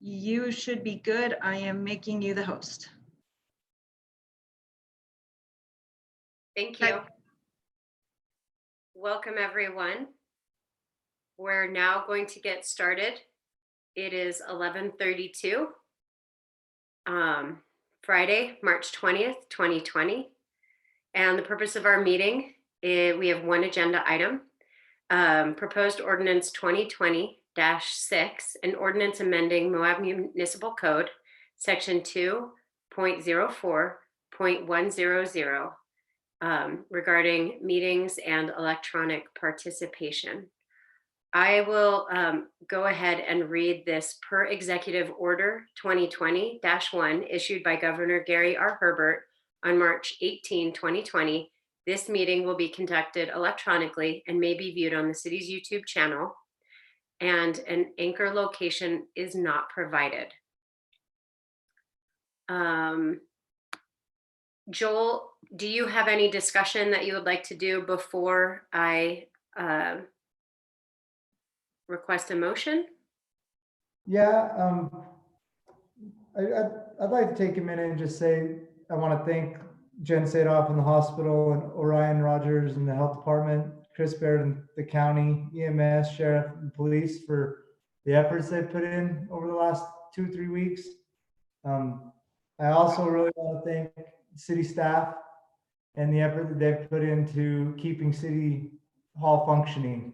You should be good. I am making you the host. Thank you. Welcome, everyone. We're now going to get started. It is 11:32, Friday, March 20th, 2020. And the purpose of our meeting is we have one agenda item, proposed ordinance 2020-6, an ordinance amending Moab Municipal Code, section 2.04.100, regarding meetings and electronic participation. I will go ahead and read this per Executive Order 2020-1 issued by Governor Gary R. Herbert on March 18, 2020. This meeting will be conducted electronically and may be viewed on the city's YouTube channel, and an anchor location is not provided. Joel, do you have any discussion that you would like to do before I request a motion? Yeah, I'd like to take a minute and just say I want to thank Jen Sadoff in the hospital and Orion Rogers in the health department, Chris Baird in the county, EMS, sheriff, and police for the efforts they've put in over the last 2-3 weeks. I also really want to thank city staff and the effort that they've put into keeping City Hall functioning.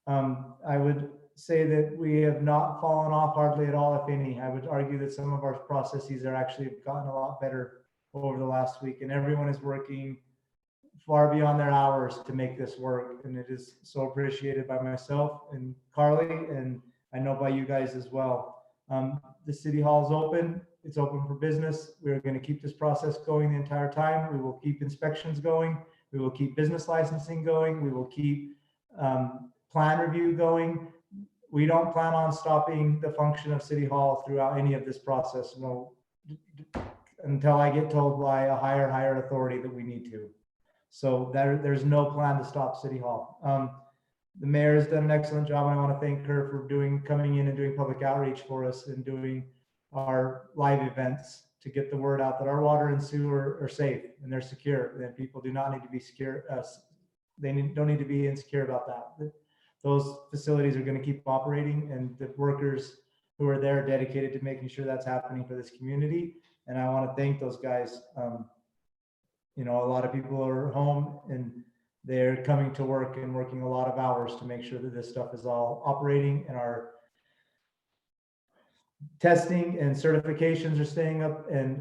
I would say that we have not fallen off hardly at all, if any. I would argue that some of our processes are actually gotten a lot better over the last week, and everyone is working far beyond their hours to make this work. And it is so appreciated by myself and Carly, and I know by you guys as well. The City Hall is open. It's open for business. We're going to keep this process going the entire time. We will keep inspections going. We will keep business licensing going. We will keep plan review going. We don't plan on stopping the function of City Hall throughout any of this process, no, until I get told by a higher authority that we need to. So there's no plan to stop City Hall. The mayor has done an excellent job, and I want to thank her for coming in and doing public outreach for us and doing our live events to get the word out that our water and sewer are safe and they're secure, and people do not need to be secure. Don't need to be insecure about that. Those facilities are going to keep operating, and the workers who are there are dedicated to making sure that's happening for this community. And I want to thank those guys. You know, a lot of people are home and they're coming to work and working a lot of hours to make sure that this stuff is all operating, and our testing and certifications are staying up and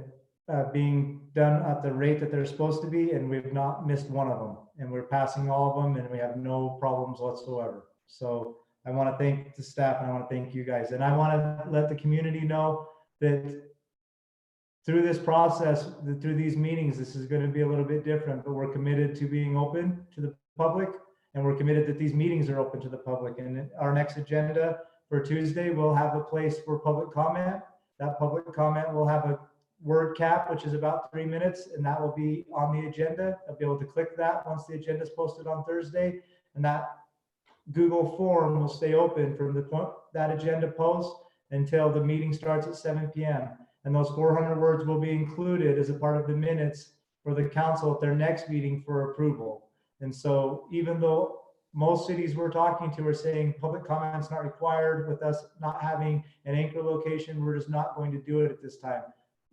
being done at the rate that they're supposed to be. And we've not missed one of them, and we're passing all of them, and we have no problems whatsoever. So I want to thank the staff, and I want to thank you guys. And I want to let the community know that through this process, through these meetings, this is going to be a little bit different, but we're committed to being open to the public, and we're committed that these meetings are open to the public. And our next agenda for Tuesday, we'll have a place for public comment. That public comment will have a word cap, which is about 3 minutes, and that will be on the agenda. I'll be able to click that once the agenda is posted on Thursday, and that Google form will stay open from the point that agenda post until the meeting starts at 7 p.m. And those 400 words will be included as a part of the minutes for the council at their next meeting for approval. And so even though most cities we're talking to are saying public comments not required, with us not having an anchor location, we're just not going to do it at this time.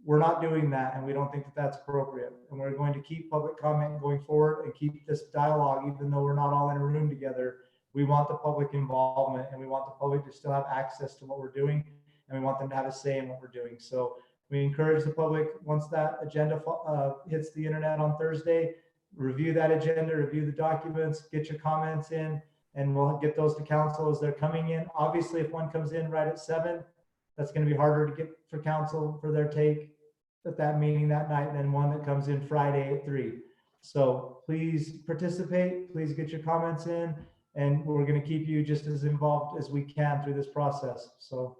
We're not doing that, and we don't think that that's appropriate. And we're going to keep public comment going forward and keep this dialogue, even though we're not all in a room together. We want the public involvement, and we want the public to still have access to what we're doing, and we want them to have a say in what we're doing. So we encourage the public, once that agenda hits the internet on Thursday, review that agenda, review the documents, get your comments in, and we'll get those to council as they're coming in. Obviously, if one comes in right at 7, that's going to be harder to get for council for their take at that meeting that night than one that comes in Friday at 3. So please participate, please get your comments in, and we're going to keep you just as involved as we can through this process. So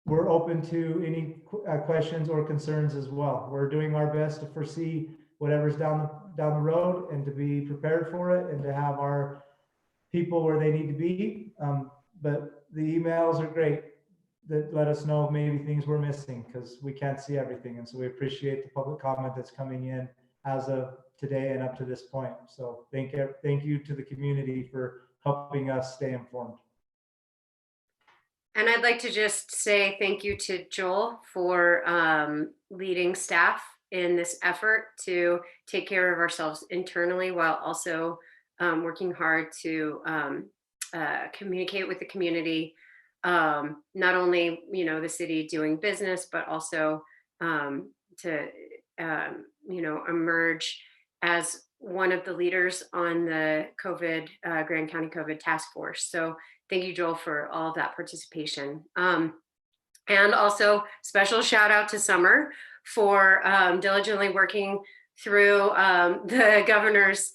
we're open to any questions or concerns as well. We're doing our best to foresee whatever's down the road and to be prepared for it and to have our people where they need to be. But the emails are great. that let us know maybe things we're missing, because we can't see everything. And so we appreciate the public comment that's coming in as of today and up to this point. So thank you to the community for helping us stay informed. And I'd like to just say thank you to Joel for leading staff in this effort to take care of ourselves internally while also working hard to communicate with the community. Not only, the city doing business, but also to, emerge as one of the leaders on the Grand County COVID task force. So thank you, Joel, for all of that participation. And also special shout out to Summer for diligently working through the governor's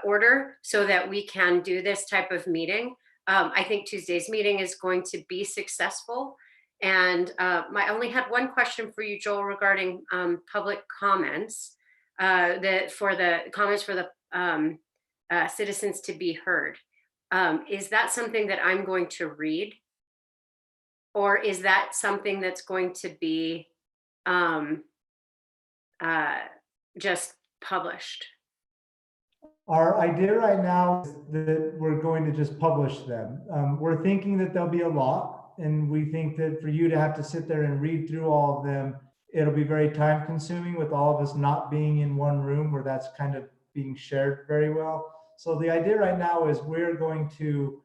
order so that we can do this type of meeting. I think Tuesday's meeting is going to be successful. And I only had one question for you, Joel, regarding public comments, for the comments for the citizens to be heard. Is that something that I'm going to read? Or is that something that's going to be just published? Our idea right now is that we're going to just publish them. We're thinking that there'll be a lot, and we think that for you to have to sit there and read through all of them, it'll be very time consuming with all of us not being in one room where that's kind of being shared very well. So the idea right now is we're going to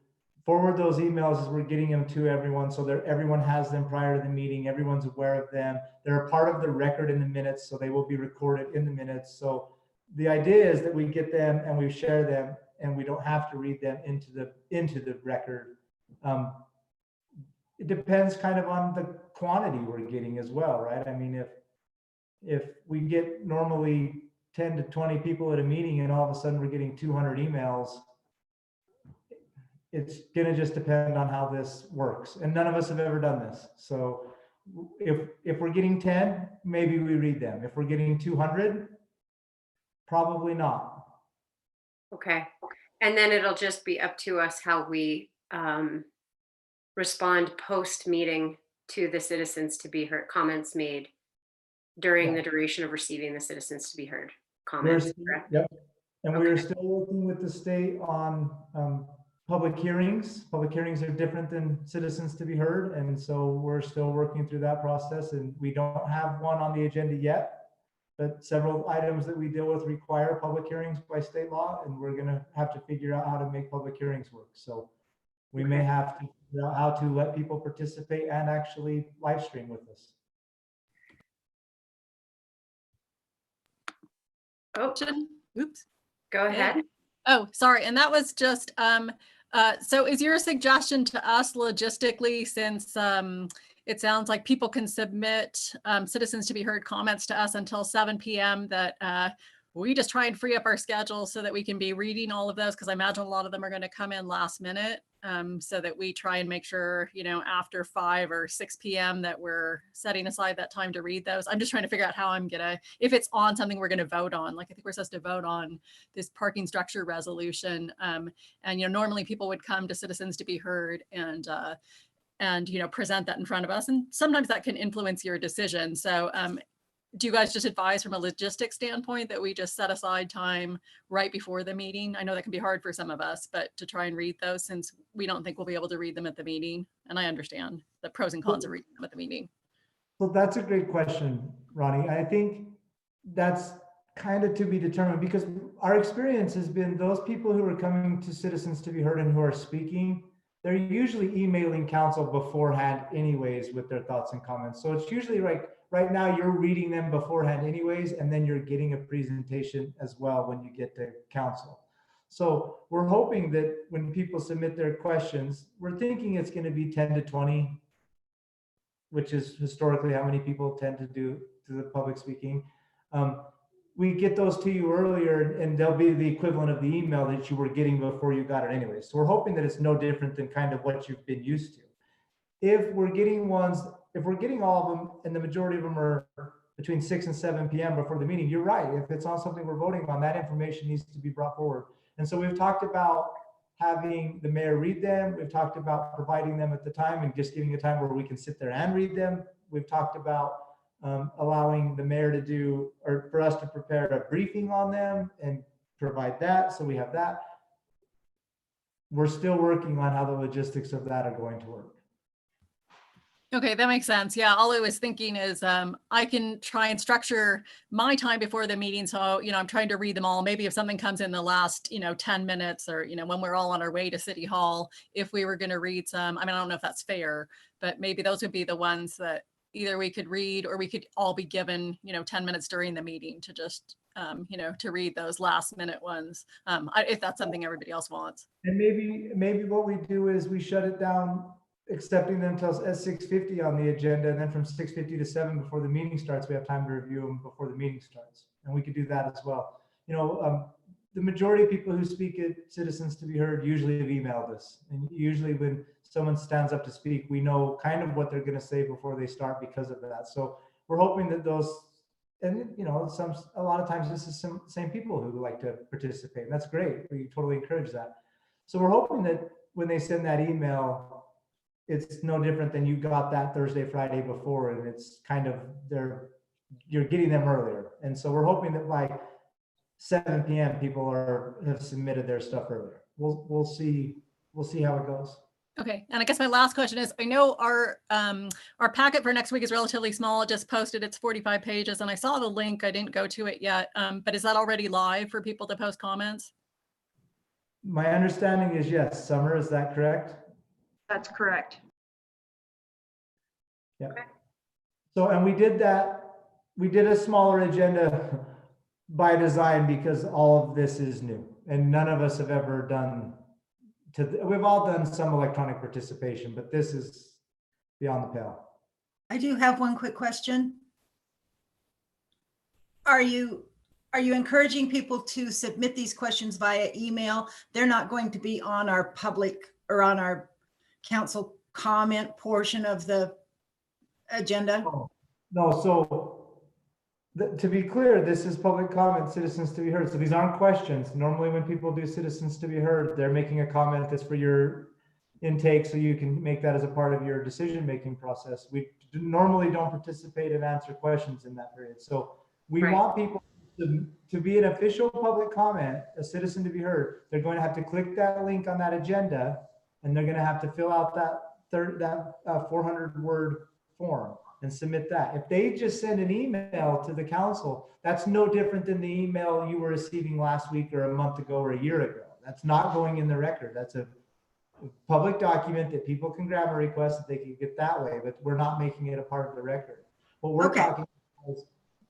forward those emails as we're getting them to everyone, so that everyone has them prior to the meeting, everyone's aware of them. They're a part of the record in the minutes, so they will be recorded in the minutes. So the idea is that we get them and we share them, and we don't have to read them into the record. It depends kind of on the quantity we're getting as well, right? I mean, if we get normally 10 to 20 people at a meeting and all of a sudden we're getting 200 emails, it's gonna just depend on how this works. And none of us have ever done this. So if we're getting 10, maybe we read them. If we're getting 200, probably not. Okay. And then it'll just be up to us how we respond post-meeting to the citizens to be heard, comments made during the duration of receiving the citizens to be heard comments. Yep. And we are still working with the state on public hearings. Public hearings are different than citizens to be heard. And so we're still working through that process, and we don't have one on the agenda yet. But several items that we deal with require public hearings by state law, and we're gonna have to figure out how to make public hearings work. So we may have to figure out how to let people participate and actually live stream with us. Oh, Oops. go ahead. Oh, sorry. And that was just, so is your suggestion to us logistically, since it sounds like people can submit citizens to be heard comments to us until 7 p.m. that we just try and free up our schedule so that we can be reading all of those, because I imagine a lot of them are going to come in last minute, so that we try and make sure, after 5 or 6 p.m. that we're setting aside that time to read those. I'm just trying to figure out how I'm gonna, if it's on something we're going to vote on, like I think we're supposed to vote on this parking structure resolution, and normally people would come to citizens to be heard and present that in front of us, and sometimes that can influence your decision. So do you guys just advise from a logistics standpoint that we just set aside time right before the meeting? I know that can be hard for some of us, but to try and read those, since we don't think we'll be able to read them at the meeting. And I understand the pros and cons of reading them at the meeting. Well, that's a great question, Ronnie. I think that's kind of to be determined, because our experience has been those people who are coming to citizens to be heard and who are speaking, they're usually emailing council beforehand anyways with their thoughts and comments. So it's usually like right now you're reading them beforehand anyways, and then you're getting a presentation as well when you get to council. So we're hoping that when people submit their questions, we're thinking it's going to be 10 to 20, which is historically how many people tend to do to the public speaking. We get those to you earlier, and they'll be the equivalent of the email that you were getting before you got it anyway. So we're hoping that it's no different than kind of what you've been used to. If we're getting all of them, and the majority of them are between 6 and 7 p.m. before the meeting, you're right. If it's on something we're voting on, that information needs to be brought forward. And so we've talked about having the mayor read them. We've talked about providing them at the time and just giving a time where we can sit there and read them. We've talked about allowing the mayor to do, or for us to prepare a briefing on them and provide that. So we have that. We're still working on how the logistics of that are going to work. Okay, that makes sense. Yeah, all I was thinking is I can try and structure my time before the meeting. So, I'm trying to read them all. Maybe if something comes in the last, 10 minutes or, when we're all on our way to City Hall, if we were going to read some, I don't know if that's fair, but maybe those would be the ones that either we could read or we could all be given, 10 minutes during the meeting to just, to read those last minute ones, if that's something everybody else wants. And maybe what we do is we shut it down, accepting them until at 6:50 on the agenda, and then from 6:50 to 7 before the meeting starts, we have time to review them before the meeting starts, and we could do that as well. The majority of people who speak at Citizens to be Heard usually have emailed us, and usually when someone stands up to speak, we know kind of what they're going to say before they start because of that. So we're hoping that those, and a lot of times this is some same people who like to participate, and that's great. We totally encourage that. So we're hoping that when they send that email, it's no different than you got that Thursday, Friday before, and it's kind of you're getting them earlier. And so we're hoping that by 7 p.m. people have submitted their stuff earlier. We'll see how it goes. Okay, and I guess my last question is, I know our packet for next week is relatively small. It just posted, it's 45 pages, and I saw the link. I didn't go to it yet, but is that already live for people to post comments? My understanding is yes. Summer, is that correct? That's correct. Yeah. So, and we did a smaller agenda by design because all of this is new and none of us have ever done we've all done some electronic participation, but this is beyond the pale. I do have one quick question. Are you encouraging people to submit these questions via email? They're not going to be on our public or on our council comment portion of the agenda? No, so to be clear, this is public comment, Citizens to be Heard. So these aren't questions. Normally when people do Citizens to be Heard, they're making a comment that's for your intake, so you can make that as a part of your decision-making process. We normally don't participate and answer questions in that period. So we want people to be an official public comment, a citizen to be heard. They're going to have to click that link on that agenda, and they're going to have to fill out that 400-word form and submit that. If they just send an email to the council, that's no different than the email you were receiving last week or a month ago or a year ago. That's not going in the record. That's a public document that people can grab a request that they can get that way, but we're not making it a part of the record. What we're talking about is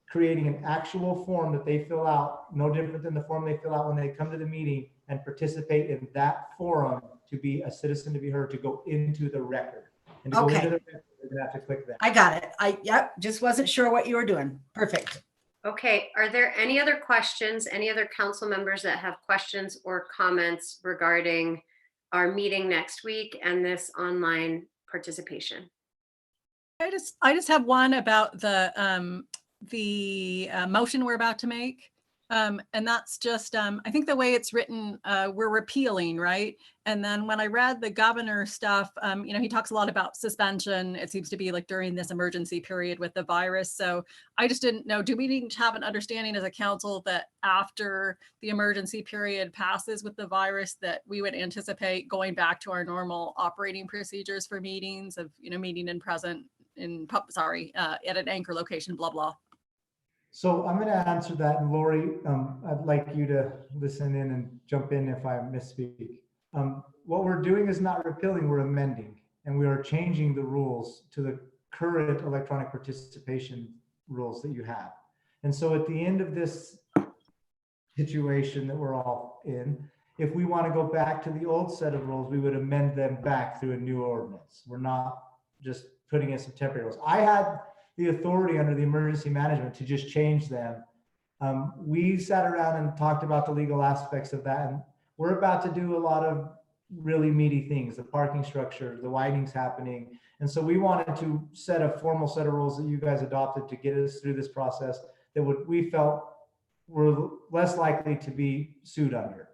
creating an actual form that they fill out, no different than the form they fill out when they come to the meeting, and participate in that forum to be a citizen to be heard, to go into the record. And to go into the record, they're gonna have to click that. I got it. Yep, just wasn't sure what you were doing. Perfect. Okay, are there any other questions, any other council members that have questions or comments regarding our meeting next week and this online participation? I just have one about the motion we're about to make. And that's just, I think the way it's written, we're repealing, right? And then when I read the governor stuff, he talks a lot about suspension. It seems to be like during this emergency period with the virus. So I just didn't know, do we need to have an understanding as a council that after the emergency period passes with the virus, that we would anticipate going back to our normal operating procedures for meetings of, meeting in present at an anchor location, blah, blah. So I'm going to answer that, and Lori, I'd like you to listen in and jump in if I misspeak. What we're doing is not repealing, we're amending, and we are changing the rules to the current electronic participation rules that you have. And so at the end of this situation that we're all in, if we want to go back to the old set of rules, we would amend them back through a new ordinance. We're not just putting in some temporary rules. I had the authority under the emergency management to just change them. We sat around and talked about the legal aspects of that, and we're about to do a lot of really meaty things, the parking structure, the widening's happening. And so we wanted to set a formal set of rules that you guys adopted to get us through this process that we felt were less likely to be sued under.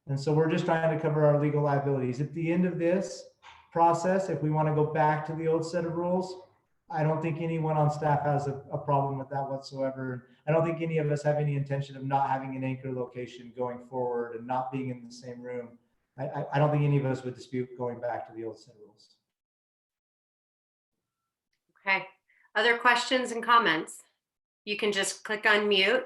And so we're just trying to cover our legal liabilities. At the end of this process, if we want to go back to the old set of rules, I don't think anyone on staff has a problem with that whatsoever. I don't think any of us have any intention of not having an anchor location going forward and not being in the same room. I don't think any of us would dispute going back to the old set of rules. Okay. Other questions and comments? You can just click on mute.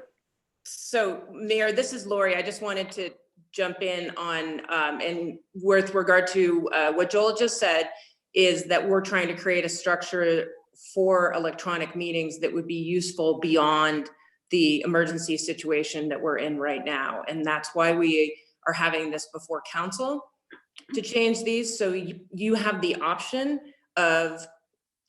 So Mayor, this is Lori. I just wanted to jump in on, and with regard to what Joel just said, is that we're trying to create a structure for electronic meetings that would be useful beyond the emergency situation that we're in right now. And that's why we are having this before council to change these. So you have the option of,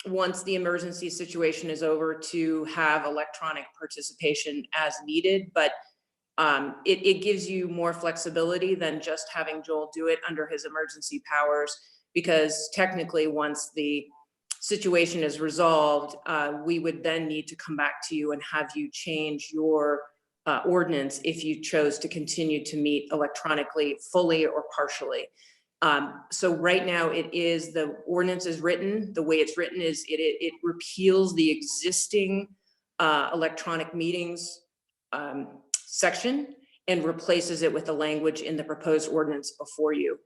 once the emergency situation is over, to have electronic participation as needed, but it gives you more flexibility than just having Joel do it under his emergency powers, because technically once the situation is resolved, we would then need to come back to you and have you change your ordinance if you chose to continue to meet electronically fully or partially. So right now it is, the ordinance is written, the way it's written is it repeals the existing electronic meetings section and replaces it with the language in the proposed ordinance before you.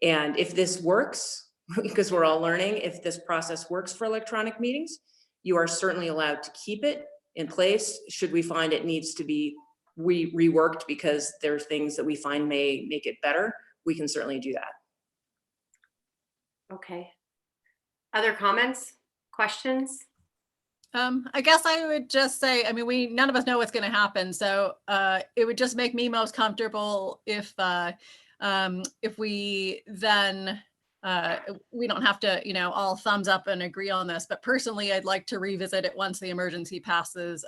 And if this works, because we're all learning, if this process works for electronic meetings, you are certainly allowed to keep it in place. Should we find it needs to be reworked because there are things that we find may make it better, we can certainly do that. Okay. Other comments, questions? I guess I would just say, I mean, none of us know what's going to happen. So it would just make me most comfortable if we then, we don't have to, all thumbs up and agree on this, but personally, I'd like to revisit it once the emergency passes,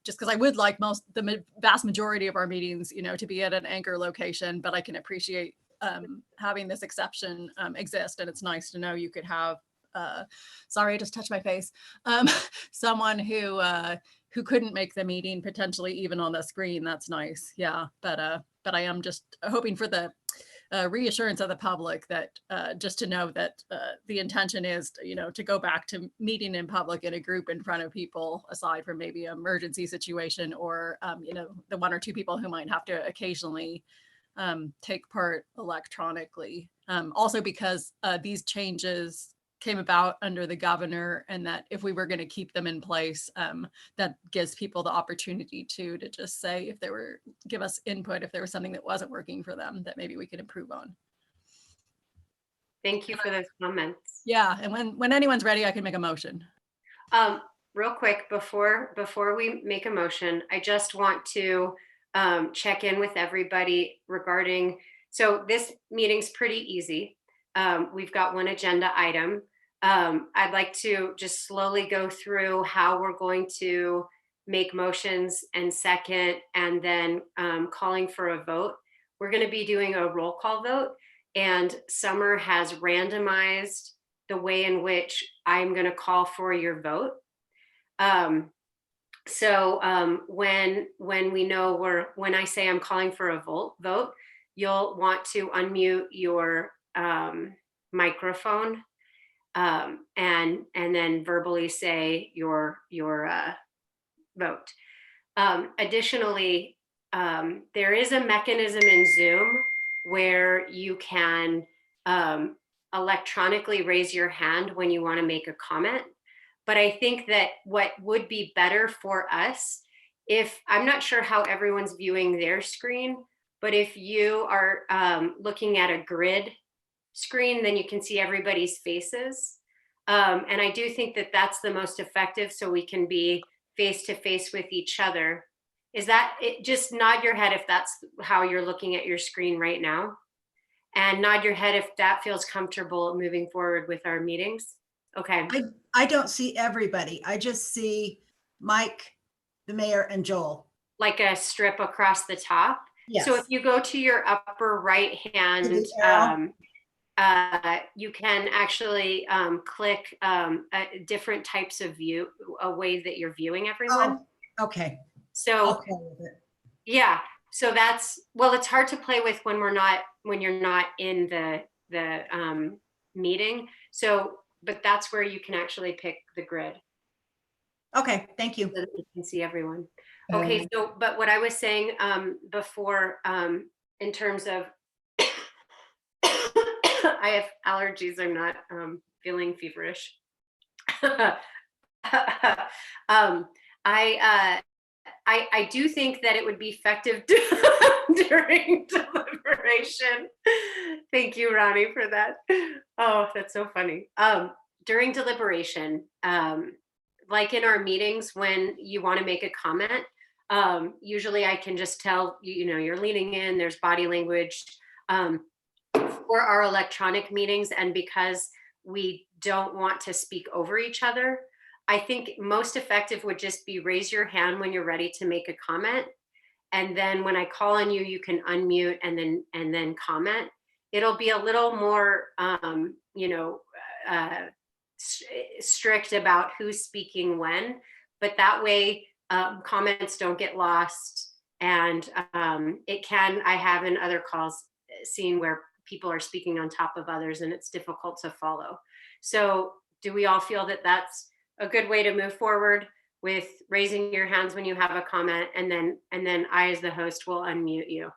just because I would like the vast majority of our meetings, to be at an anchor location, but I can appreciate having this exception exist. And it's nice to know you could have, sorry, I just touched my face, someone who couldn't make the meeting potentially even on the screen. That's nice. Yeah. But I am just hoping for the reassurance of the public that just to know that the intention is, to go back to meeting in public in a group in front of people, aside from maybe an emergency situation or, the one or two people who might have to occasionally take part electronically. Also because these changes came about under the governor, and that if we were going to keep them in place, that gives people the opportunity to just say if give us input if there was something that wasn't working for them that maybe we could improve on. Thank you for those comments. Yeah, and when anyone's ready, I can make a motion. Real quick, before we make a motion, I just want to check in with everybody regarding, so this meeting's pretty easy. We've got one agenda item. I'd like to just slowly go through how we're going to make motions and second, and then calling for a vote. We're going to be doing a roll call vote, and Summer has randomized the way in which I'm going to call for your vote. So when we know when I say I'm calling for a vote, you'll want to unmute your microphone and then verbally say your vote. Additionally, there is a mechanism in Zoom where you can electronically raise your hand when you want to make a comment. But I think that what would be better for us, if I'm not sure how everyone's viewing their screen, but if you are looking at a grid screen, then you can see everybody's faces. And I do think that that's the most effective, so we can be face to face with each other. Is that it? Just nod your head if that's how you're looking at your screen right now. And nod your head if that feels comfortable moving forward with our meetings. Okay. I don't see everybody. I just see Mike, the mayor, and Joel. Like a strip across the top. Yes. So if you go to your upper right hand, you can actually click different types of view, a way that you're viewing everyone. Oh, okay. So Okay with it. yeah. So that's, well, it's hard to play with when you're not in the meeting. So, but that's where you can actually pick the grid Okay, thank you. so that you can see everyone. Okay, so, but what I was saying before, in terms of, I have allergies, I'm not feeling feverish. I do think that it would be effective during deliberation. Thank you, Ronnie, for that. Oh, that's so funny. During deliberation, like in our meetings, when you want to make a comment, usually I can just tell you're leaning in, there's body language. For our electronic meetings, and because we don't want to speak over each other, I think most effective would just be raise your hand when you're ready to make a comment. And then when I call on you, you can unmute and then comment. It'll be a little more, strict about who's speaking when, but that way comments don't get lost. And I have in other calls seen where people are speaking on top of others and it's difficult to follow. So do we all feel that that's a good way to move forward with raising your hands when you have a comment, and then I as the host will unmute you?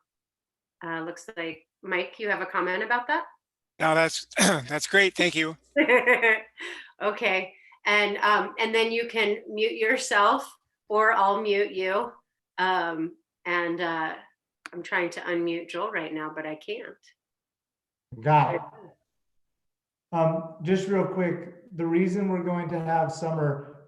Looks like Mike, you have a comment about that? No, that's great. Thank you. Okay, and then you can mute yourself, or I'll mute you. I'm trying to unmute Joel right now, but I can't. Got it. Just real quick, the reason we're going to have Summer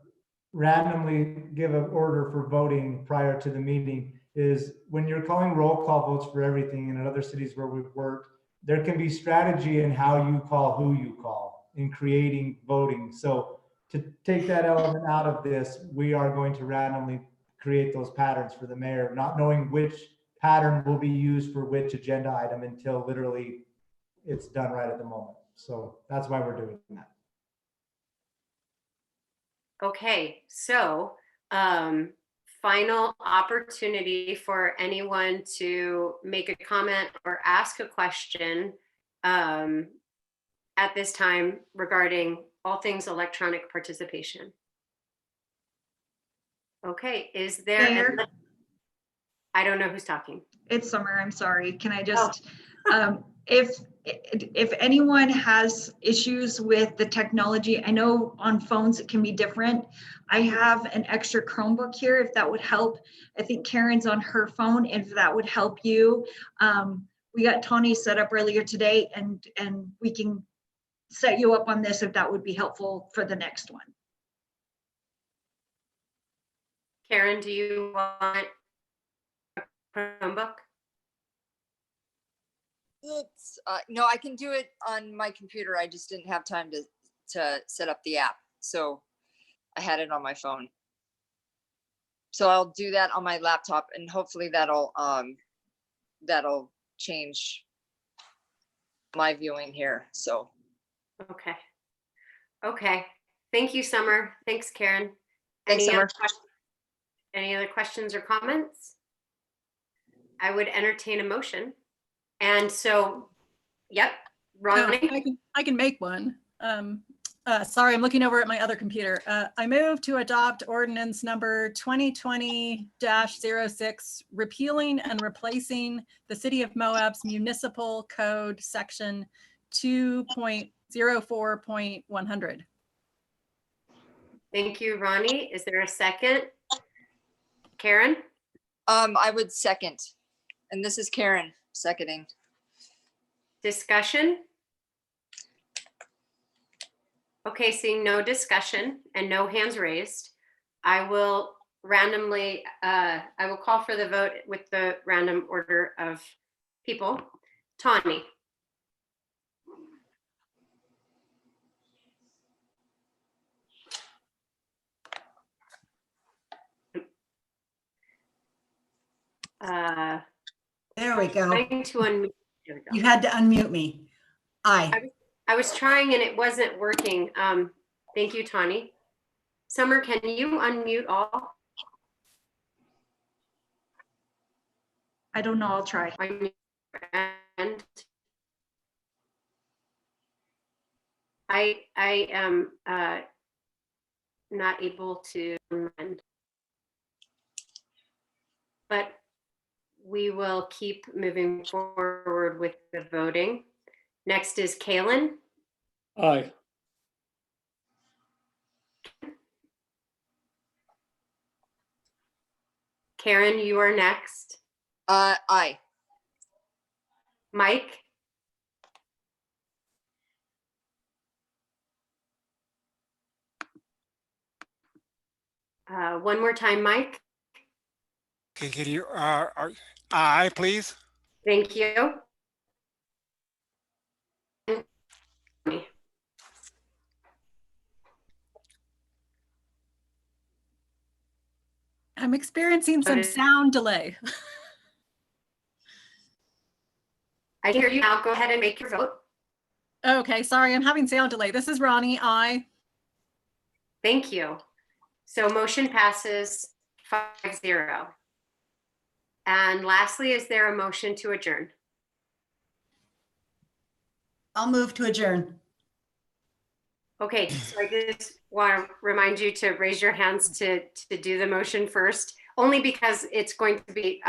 randomly give an order for voting prior to the meeting is when you're calling roll call votes for everything, and in other cities where we've worked, there can be strategy in how you call who you call in creating voting. So to take that element out of this, we are going to randomly create those patterns for the mayor, not knowing which pattern will be used for which agenda item until literally it's done right at the moment. So that's why we're doing that. Okay, so final opportunity for anyone to make a comment or ask a question at this time regarding all things electronic participation. Okay, is there? Mayor? I don't know who's talking. It's Summer, I'm sorry. Can I just, if anyone has issues with the technology, I know on phones it can be different. I have an extra Chromebook here, if that would help. I think Karen's on her phone, if that would help you. We got Tawny set up earlier today, and we can set you up on this if that would be helpful for the next one. Karen, do you want a Chromebook? It's no, I can do it on my computer. I just didn't have time to set up the app, so I had it on my phone. So I'll do that on my laptop, and hopefully that'll change my viewing here. So Okay. Thank you, Summer. Thanks, Karen. Thanks, Summer. Any other questions or comments? I would entertain a motion. And so, yep, Ronnie. I can make one. Sorry, I'm looking over at my other computer. I move to adopt ordinance number 2020-06, repealing and replacing the City of Moab's Municipal Code Section 2.04.100. Thank you, Ronnie. Is there a second? Karen? I would second, and this is Karen seconding. Discussion? Okay, seeing no discussion and no hands raised, I will randomly, I will call for the vote with the random order of people. Tawny. There we go. Trying to unmute. There we go. You had to unmute me. Aye. I was trying and it wasn't working. Thank you, Tawny. Summer, can you unmute all? I don't know, I'll try. on your end? I am not able to, but we will keep moving forward with the voting. Next is Kalen. Aye. Karen, you are next. Aye. Mike? One more time, Mike. Okay, can you, aye, please? Thank you. I'm experiencing some Okay. sound delay. I hear you now. Go ahead and make your vote. Okay, sorry, I'm having sound delay. This is Ronnie, aye. Thank you. So motion passes 5-0. And lastly, is there a motion to adjourn? I'll move to adjourn. Okay, so I just want to remind you to raise your hands to do the motion first, only because it's going to be,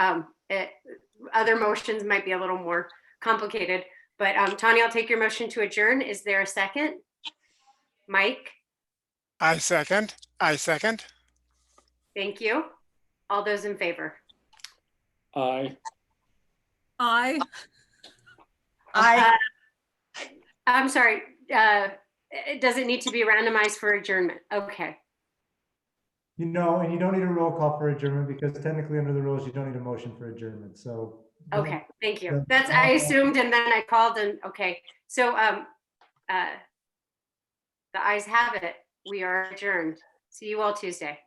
other motions might be a little more complicated. But Tanya, I'll take your motion to adjourn. Is there a second? Mike? I second. I second. Thank you. All those in favor? Aye. Aye. Aye. I'm sorry. Does it need to be randomized for adjournment? Okay. You know, and you don't need a roll call for adjournment because technically under the rules, you don't need a motion for adjournment. So. Okay. Thank you. Yeah. That's, I assumed, and then I called and, okay. So the ayes have it. We are adjourned. See you all Tuesday.